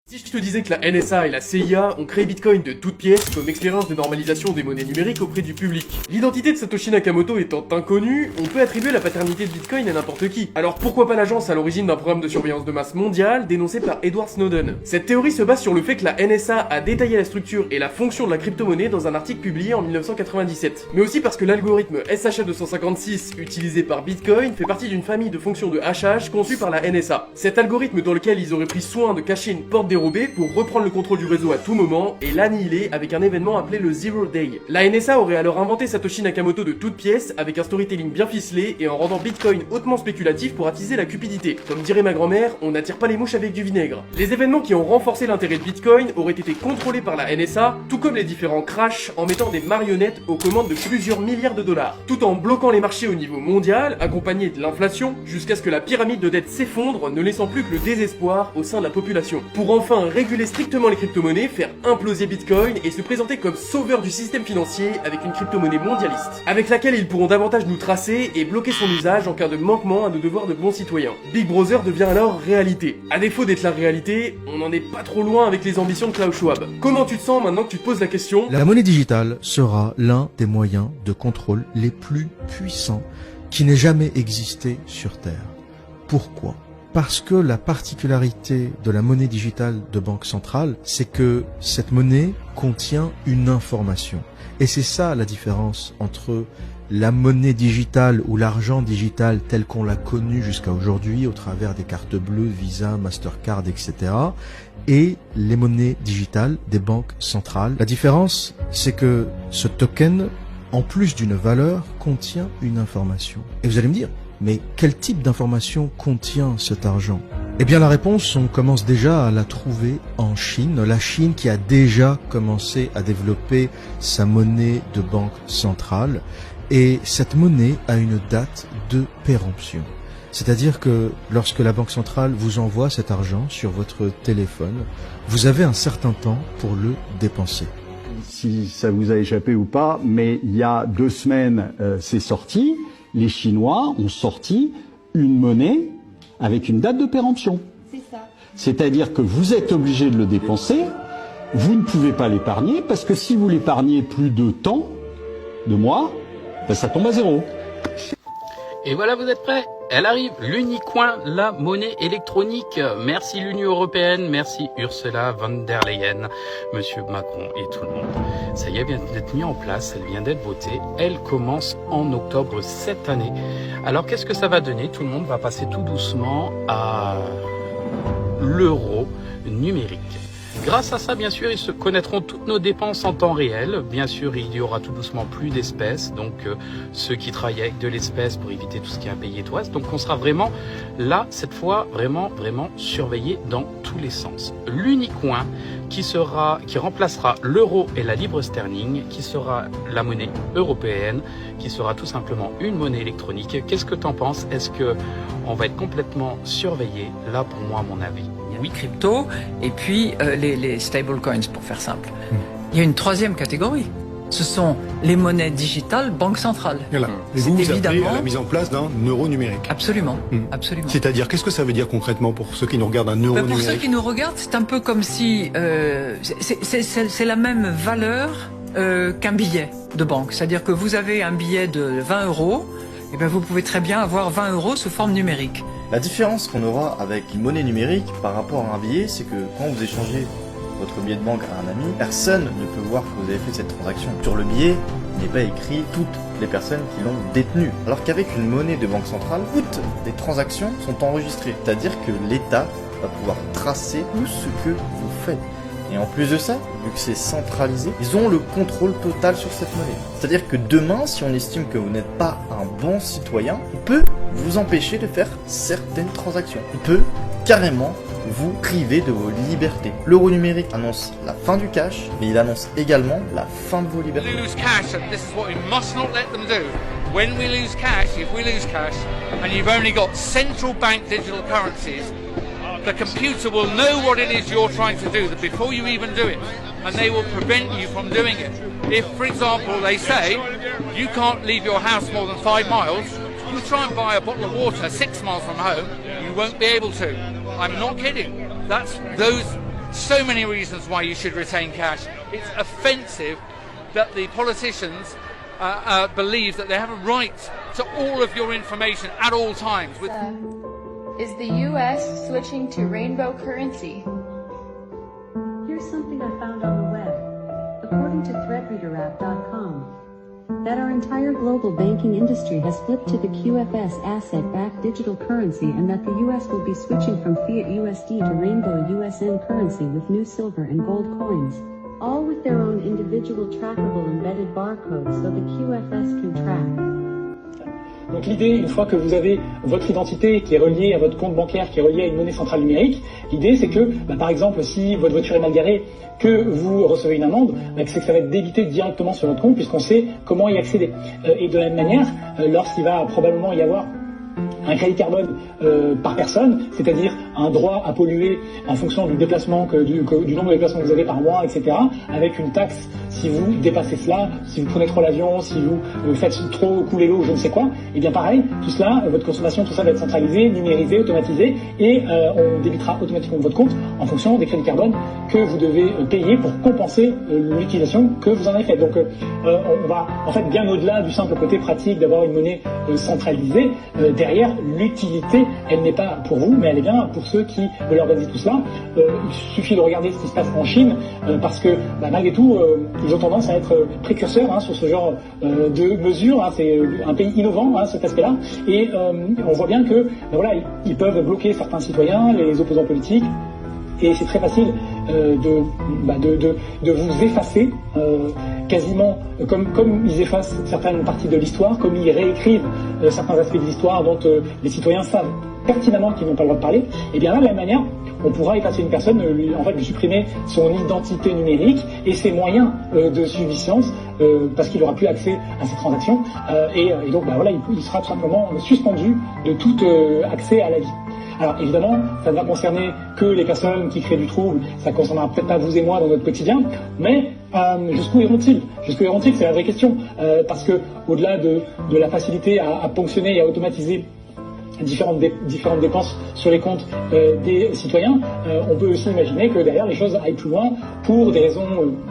Si je te disais que la NSA et la CIA ont créé Bitcoin de toutes pièces comme expérience de normalisation des monnaies numériques auprès du public. L'identité de Satoshi Nakamoto étant inconnue, on peut attribuer la paternité de Bitcoin à n'importe qui. Alors pourquoi pas l'agence à l'origine d'un programme de surveillance de masse mondiale dénoncé par Edward Snowden? Cette théorie se base sur le fait que la NSA a détaillé la structure et la fonction de la crypto-monnaie dans un article publié en 1997. Mais aussi parce que l'algorithme SHA-256 utilisé par Bitcoin fait partie d'une famille de fonctions de hachage conçues par la NSA. Cet algorithme dans lequel ils auraient pris soin de cacher une porte dérobée pour reprendre le contrôle du réseau à tout moment et l'annihiler avec un événement appelé le Zero Day. La NSA aurait alors inventé Satoshi Nakamoto de toutes pièces avec un storytelling bien ficelé et en rendant Bitcoin hautement spéculatif pour attiser la cupidité. Comme dirait ma grand-mère, on n'attire pas les mouches avec du vinaigre. Les événements qui ont renforcé l'intérêt de Bitcoin auraient été contrôlés par la NSA, tout comme les différents crashs en mettant des marionnettes aux commandes de plusieurs milliards de dollars, tout en bloquant les marchés au niveau mondial, accompagné de l'inflation, jusqu'à ce que la pyramide de dette s'effondre, ne laissant plus que le désespoir au sein de la population. Pour enfin réguler strictement les crypto-monnaies, faire imploser Bitcoin et se présenter comme sauveur du système financier avec une crypto-monnaie mondialiste, avec laquelle ils pourront davantage nous tracer et bloquer son usage en cas de manquement à nos devoirs de bons citoyens. Big Brother devient alors réalité. À défaut d'être la réalité, on n'en est pas trop loin avec les ambitions de Klaus Schwab. Comment tu te sens maintenant que tu te poses la question? La monnaie digitale sera l'un des moyens de contrôle les plus puissants qui n'ait jamais existé sur Terre. Pourquoi ? Parce que la particularité de la monnaie digitale de banque centrale, c'est que cette monnaie contient une information. Et c'est ça la différence entre la monnaie digitale ou l'argent digital tel qu'on l'a connu jusqu'à aujourd'hui au travers des cartes bleues, Visa, Mastercard, etc. et les monnaies digitales des banques centrales. La différence, c'est que ce token, en plus d'une valeur, contient une information. Et vous allez me dire, mais quel type d'information contient cet argent? Eh bien la réponse, on commence déjà à la trouver en Chine. La Chine qui a déjà commencé à développer sa monnaie de banque centrale. Et cette monnaie a une date de péremption. C'est-à-dire que lorsque la banque centrale vous envoie cet argent sur votre téléphone, vous avez un certain temps pour le dépenser. Si ça vous a échappé ou pas, mais il y a 2 semaines, c'est sorti. Les Chinois ont sorti une monnaie avec une date de péremption. C'est ça. C'est-à-dire que vous êtes obligé de le dépenser, vous ne pouvez pas l'épargner, parce que si vous l'épargnez plus de temps, de mois, ben ça tombe à zéro. Et voilà, vous êtes prêts? Elle arrive, l'Unicoin, la monnaie électronique. Merci l'Union Européenne, merci Ursula von der Leyen, Monsieur Macron et tout le monde. Ça y est, vient d'être mis en place, elle vient d'être votée. Elle commence en octobre cette année. Alors qu'est-ce que ça va donner? Tout le monde va passer tout doucement à l'euro numérique. Grâce à ça, bien sûr, ils se connaîtront toutes nos dépenses en temps réel. Bien sûr, il y aura tout doucement plus d'espèces. Donc, ceux qui travaillent avec de l'espèce pour éviter tout ce qui est impayé et ouest. Donc, on sera vraiment là, cette fois, vraiment surveillé dans tous les sens. L'Unicoin qui remplacera l'euro et la livre sterling, qui sera la monnaie européenne, qui sera tout simplement une monnaie électronique. Qu'est-ce que t'en penses? Est-ce que on va être complètement surveillé? Là, pour moi, à mon avis. Il y a 8 cryptos et puis les stablecoins, pour faire simple. Il y a une troisième catégorie. Ce sont les monnaies digitales banque centrale. Voilà. Et vous appelez à la mise en place d'un euro numérique. Absolument, absolument. C'est-à-dire, qu'est-ce que ça veut dire concrètement pour ceux qui nous regardent, un euro numérique? Pour ceux qui nous regardent, c'est un peu comme si c'est la même valeur qu'un billet de banque. C'est-à-dire que vous avez un billet de 20 euros, et bien vous pouvez très bien avoir 20 euros sous forme numérique. La différence qu'on aura avec une monnaie numérique par rapport à un billet, c'est que quand vous échangez votre billet de banque à un ami, personne ne peut voir que vous avez fait cette transaction. Sur le billet, il n'est pas écrit toutes les personnes qui l'ont détenu. Alors qu'avec une monnaie de banque centrale, toutes les transactions sont enregistrées. C'est-à-dire que l'État va pouvoir tracer tout ce que vous faites. Et en plus de ça, vu que c'est centralisé, ils ont le contrôle total sur cette monnaie. C'est-à-dire que demain, si on estime que vous n'êtes pas un bon citoyen, il peut vous empêcher de faire certaines transactions. Il peut carrément vous priver de vos libertés. L'euro numérique annonce la fin du cash, mais il annonce également la fin de vos libertés. Lose cash, and this is what we must not let them do. When we lose cash, if we lose cash, and you've only got central bank digital currencies, the computer will know what it is you're trying to do before you even do it, and they will prevent you from doing it. If, for example, they say you can't leave your house more than 5 miles, you try and buy a bottle of water 6 miles from home, you won't be able to. I'm not kidding. That's those so many reasons why you should retain cash. It's offensive that the politicians believe that they have a right to all of your information at all times. Is the US switching to rainbow currency? Here's something I found on the web. According to ThreatReaderApp.com, that our entire global banking industry has flipped to the QFS asset-backed digital currency and that the US will be switching from fiat USD to rainbow USN currency with new silver and gold coins, all with their own individual trackable embedded barcodes so the QFS can track. Donc l'idée, une fois que vous avez votre identité qui est reliée à votre compte bancaire, qui est reliée à une monnaie centrale numérique, l'idée c'est que, par exemple, si votre voiture est mal garée, que vous recevez une amende, c'est que ça va être débité directement sur votre compte puisqu'on sait comment y accéder. Et de la même manière, lorsqu'il va probablement y avoir un crédit carbone par personne, c'est-à-dire un droit à polluer en fonction du déplacement, du nombre de déplacements que vous avez par mois, etc., avec une taxe si vous dépassez cela, si vous prenez trop l'avion, si vous faites trop couler l'eau, je ne sais quoi, et bien pareil, tout cela, votre consommation, tout ça va être centralisé, numérisé, automatisé, et on débitera automatiquement votre compte en fonction des crédits carbone que vous devez payer pour compenser l'utilisation que vous en avez faite. Donc on va en fait bien au-delà du simple côté pratique d'avoir une monnaie centralisée. Derrière, l'utilité, elle n'est pas pour vous, mais elle est bien pour ceux qui veulent organiser tout cela. Il suffit de regarder ce qui se passe en Chine, parce que malgré tout, ils ont tendance à être précurseurs sur ce genre de mesures. C'est un pays innovant, cet aspect-là, et on voit bien que voilà, ils peuvent bloquer certains citoyens, les opposants politiques, et c'est très facile de vous effacer quasiment comme ils effacent certaines parties de l'histoire, comme ils réécrivent certains aspects de l'histoire dont les citoyens savent pertinemment qu'ils n'ont pas le droit de parler. Et bien là, de la même manière, on pourra effacer une personne, lui supprimer son identité numérique et ses moyens de subsistance parce qu'il n'aura plus accès à ces transactions. Et donc voilà, il sera tout simplement suspendu de tout accès à la vie. Alors évidemment, ça ne va concerner que les personnes qui créent du trouble, ça ne concernera peut-être pas vous et moi dans notre quotidien, mais jusqu'où iront-ils ? Jusqu'où iront-ils, c'est la vraie question, parce que au-delà de la facilité à ponctionner et à automatiser différentes dépenses sur les comptes des citoyens, on peut aussi imaginer que derrière les choses aillent plus loin pour des raisons,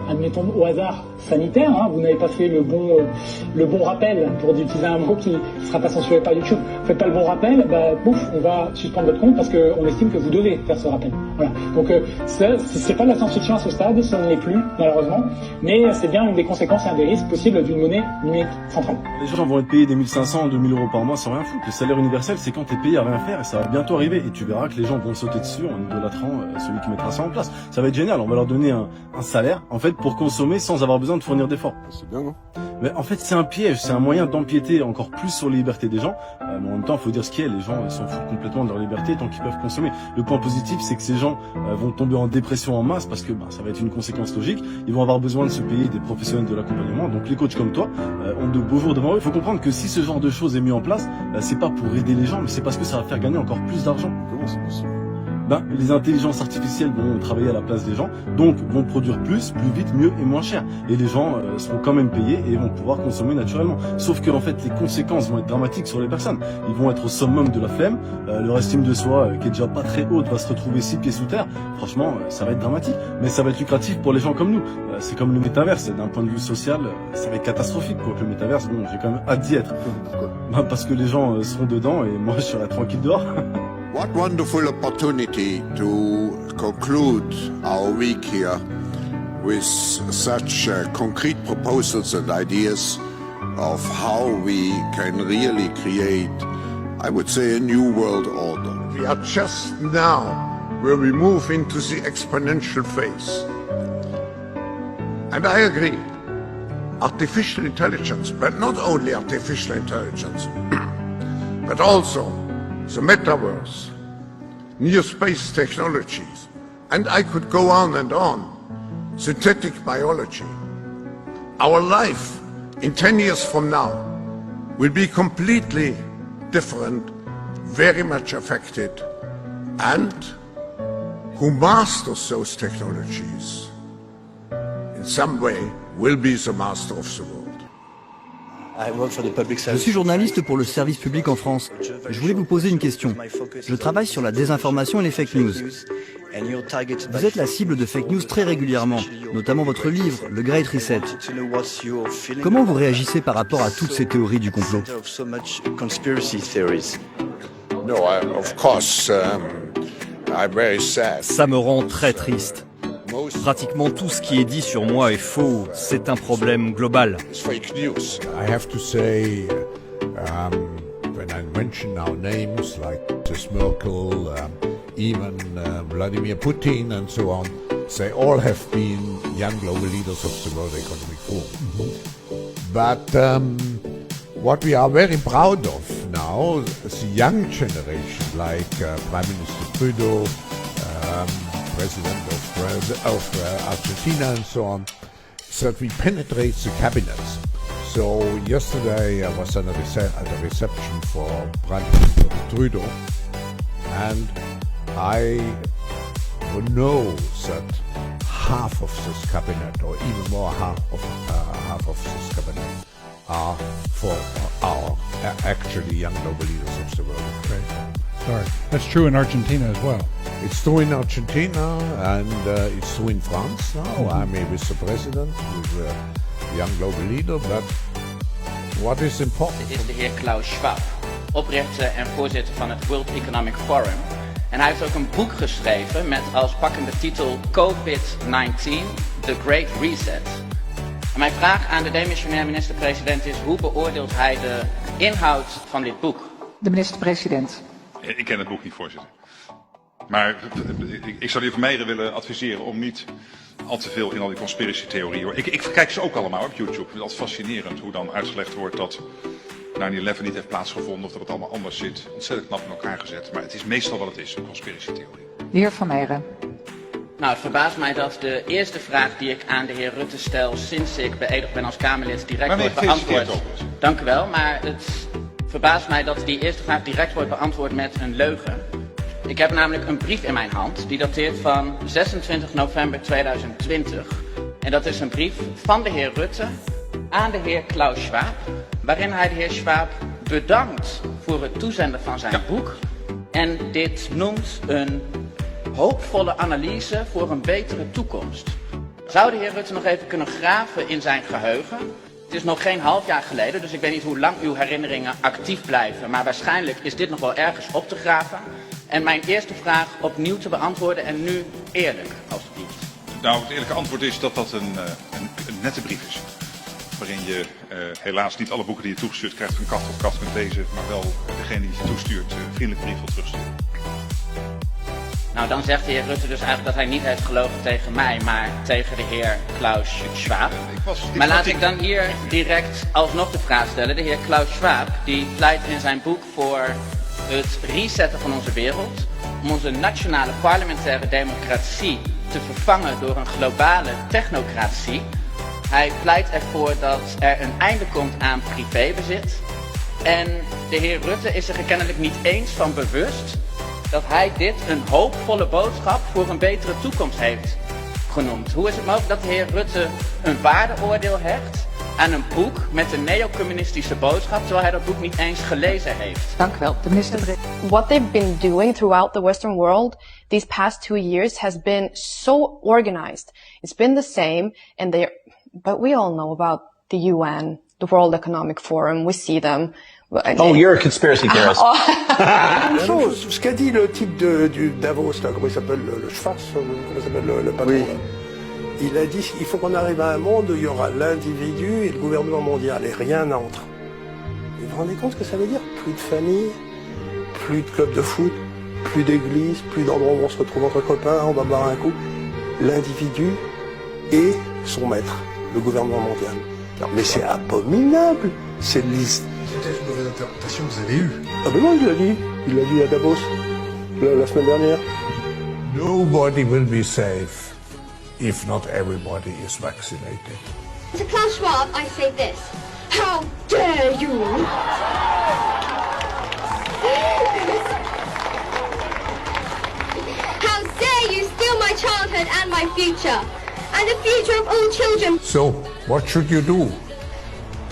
admettons au hasard, sanitaires. Vous n'avez pas fait le bon rappel, pour utiliser un mot qui ne sera pas censuré par YouTube. Vous faites pas le bon rappel, on va suspendre votre compte parce qu'on estime que vous devez faire ce rappel. Voilà. Donc c'est pas de la science-fiction à ce stade, ça ne l'est plus malheureusement, mais c'est bien une des conséquences et un des risques possibles d'une monnaie numérique centrale. Les gens vont être payés des 1500, 2000 euros par mois sans rien foutre. Le salaire universel, c'est quand t'es payé à rien faire, et ça va bientôt arriver, et tu verras que les gens vont sauter dessus en idolâtrant celui qui mettra ça en place. Ça va être génial, on va leur donner un salaire, en fait, pour consommer sans avoir besoin de fournir d'efforts. C'est bien, non? Mais en fait, c'est un piège, c'est un moyen d'empiéter encore plus sur les libertés des gens, mais en même temps, il faut dire ce qu'il y a, les gens s'en foutent complètement de leur liberté tant qu'ils peuvent consommer. Le point positif, c'est que ces gens vont tomber en dépression en masse, parce que ça va être une conséquence logique, ils vont avoir besoin de se payer des professionnels de l'accompagnement, donc les coachs comme toi ont de beaux jours devant eux. Il faut comprendre que si ce genre de choses est mis en place, c'est pas pour aider les gens, mais c'est parce que ça va faire gagner encore plus d'argent. Comment c'est possible? Les intelligences artificielles vont travailler à la place des gens, donc vont produire plus vite, mieux et moins cher. Et les gens seront quand même payés et vont pouvoir consommer naturellement. Sauf que en fait, les conséquences vont être dramatiques sur les personnes. Ils vont être au summum de la flemme, leur estime de soi, qui est déjà pas très haute, va se retrouver 6 pieds sous terre. Franchement, ça va être dramatique. Mais ça va être lucratif pour les gens comme nous. C'est comme le métaverse, d'un point de vue social, ça va être catastrophique. Quoique le métaverse, j'ai quand même hâte d'y être. Pourquoi? Parce que les gens seront dedans et moi je serai tranquille dehors. What wonderful opportunity to conclude our week here with such concrete proposals and ideas of how we can really create, I would say, a new world order. We are just now where we move into the exponential phase. And I agree. Artificial intelligence, but not only artificial intelligence, but also the metaverse, near space technologies, and I could go on and on, synthetic biology. Our life in 10 years from now will be completely different, very much affected, and who masters those technologies in some way will be the master of the world. Je suis journaliste pour le service public en France. Je voulais vous poser une question. Je travaille sur la désinformation et les fake news. Vous êtes la cible de fake news très régulièrement, notamment votre livre, Le Great Reset. Comment vous réagissez par rapport à toutes ces théories du complot? Ça me rend très triste. Pratiquement tout ce qui est dit sur moi est faux. C'est un problème global. I have to say, when I mention now names like Mrs. Merkel, even Vladimir Putin and so on, they all have been young global leaders of the World Economic Forum. But what we are very proud of now, the young generation, like Prime Minister Trudeau, President of Argentina and so on, that we penetrate the cabinets. So yesterday I was at a reception for Prime Minister Trudeau, and I know that half of this cabinet, or even more half of this cabinet, are for our actually young global leaders of the world. Right. Sorry, that's true in Argentina as well. It's true in Argentina, and it's true in France now. I mean, with the president, with a young global leader, but what is important? Dit is de heer Klaus Schwab, oprichter en voorzitter van het World Economic Forum. En hij heeft ook een boek geschreven met als pakkende titel COVID-19, The Great Reset. En mijn vraag aan de demissionair minister-president is: hoe beoordeelt hij de inhoud van dit boek? De minister-president. Ik ken het boek niet, voorzitter. Maar ik zou de heer Vermeijeren willen adviseren om niet al te veel in al die conspiracy-theorieën. Ik kijk ze ook allemaal op YouTube. Het is altijd fascinerend hoe dan uitgelegd wordt dat 9/11 niet heeft plaatsgevonden of dat het allemaal anders zit. Ontzettend knap in elkaar gezet. Maar het is meestal wat het is, een conspiracy-theorie. De heer Vermeijeren. Nou, het verbaast mij dat de eerste vraag die ik aan de heer Rutte stel sinds ik beëdigd ben als Kamerlid direct wordt beantwoord. Dank u wel, maar het verbaast mij dat die eerste vraag direct wordt beantwoord met een leugen. Ik heb namelijk een brief in mijn hand die dateert van 26 november 2020. En dat is een brief van de heer Rutte aan de heer Klaus Schwab, waarin hij de heer Schwab bedankt voor het toezenden van zijn boek. En dit noemt een hoopvolle analyse voor een betere toekomst. Zou de heer Rutte nog even kunnen graven in zijn geheugen? Het is nog geen half jaar geleden, dus ik weet niet hoe lang uw herinneringen actief blijven. Maar waarschijnlijk is dit nog wel ergens op te graven. En mijn eerste vraag opnieuw te beantwoorden en nu eerlijk, alstublieft. Nou, het eerlijke antwoord is dat dat een nette brief is. Waarin je helaas niet alle boeken die je toegestuurd krijgt van kaft of kaft kunt lezen. Maar wel degene die je toestuurt een vriendelijke brief wil terugsturen. Nou, dan zegt de heer Rutte dus eigenlijk dat hij niet heeft gelogen tegen mij, maar tegen de heer Klaus Schwab. Maar laat ik dan hier direct alsnog de vraag stellen. De heer Klaus Schwab, die pleit in zijn boek voor het resetten van onze wereld, om onze nationale parlementaire democratie te vervangen door een globale technocratie. Hij pleit ervoor dat er een einde komt aan privébezit. En de heer Rutte is er kennelijk niet eens van bewust dat hij dit een hoopvolle boodschap voor een betere toekomst heeft genoemd. Hoe is het mogelijk dat de heer Rutte een waardeoordeel hecht aan een boek met een neocommunistische boodschap, terwijl hij dat boek niet eens gelezen heeft? Dank u wel, de minister. What they've been doing throughout the Western world these past 2 years has been so organized. It's been the same, but we all know about the UN, the World Economic Forum. We see them. Oh, you're a conspiracy theorist. Une chose, ce qu'a dit le type du Davos, là, comment il s'appelle, le Schwarz, comment il s'appelle, le patron, là. Il a dit qu'il faut qu'on arrive à un monde où il y aura l'individu et le gouvernement mondial et rien entre. Vous vous rendez compte ce que ça veut dire? Plus de famille, plus de club de foot, plus d'église, plus d'endroits où on se retrouve entre copains, on va boire un coup. L'individu et son maître, le gouvernement mondial. Mais c'est abominable. C'est une mauvaise interprétation que vous avez eue. Ah ben non, il l'a dit à Davos, la semaine dernière. Nobody will be safe if not everybody is vaccinated. To Klaus Schwab, I say this. How dare you! How dare you steal my childhood and my future, and the future of all children. So, what should you do?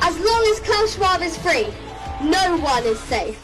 As long as Klaus Schwab is free, no one is safe.